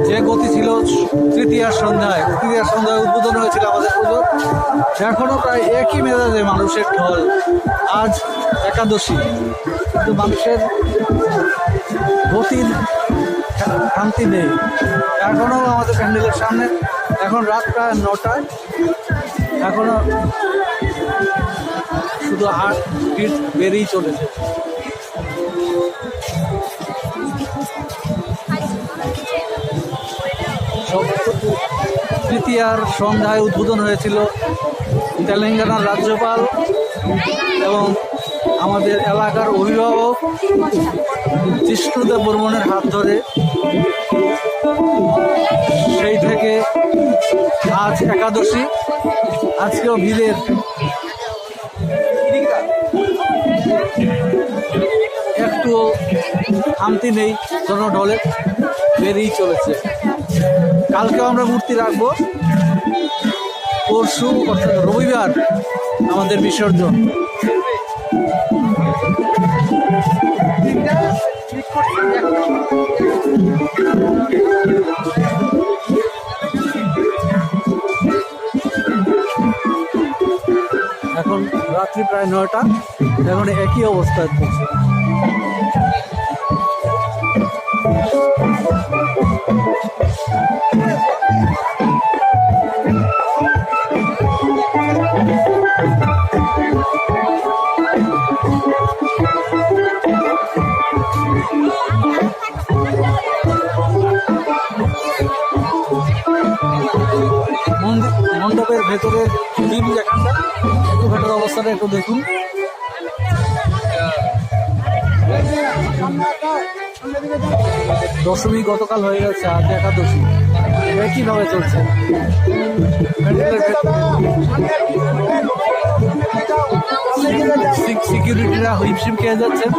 যে গতি ছিল তৃতীয়ার সন্ধ্যায় উদ্বোধন হয়েছিল আমাদের পুজো, এখনও প্রায় একই মেজাজে মানুষের ঢল। আজ একাদশী, কিন্তু মানুষের গতির শান্তি নেই। এখনও আমাদের প্যান্ডেলের সামনে, এখন রাত প্রায় 9টায়, এখনও শুধু ভিড় বেড়েই চলেছে। তৃতীয়ার সন্ধ্যায় উদ্বোধন হয়েছিল তেলেঙ্গানার রাজ্যপাল এবং আমাদের এলাকার অভিভাবক জিষ্ণুদেব বর্মনের হাত ধরে। সেই থেকে আজ একাদশী, আজকেও ভিড়ের একটুও শান্তি নেই, জনঢলে বেরিয়েই চলেছে। কালকেও আমরা মূর্তি রাখবো, পরশু অর্থাৎ রবিবার আমাদের বিসর্জন। এখন রাত্রি প্রায় 9টা, এখন একই অবস্থায় চলছে। মণ্ডপের ভেতরের টিম যেখানটা, একটু ভেতরের অবস্থাটা একটু দেখুন। দশমী গতকাল হয়ে গেছে, আজ একাদশী, একইভাবে চলছে। সিকিউরিটিরা হিমশিম খেয়ে যাচ্ছেন।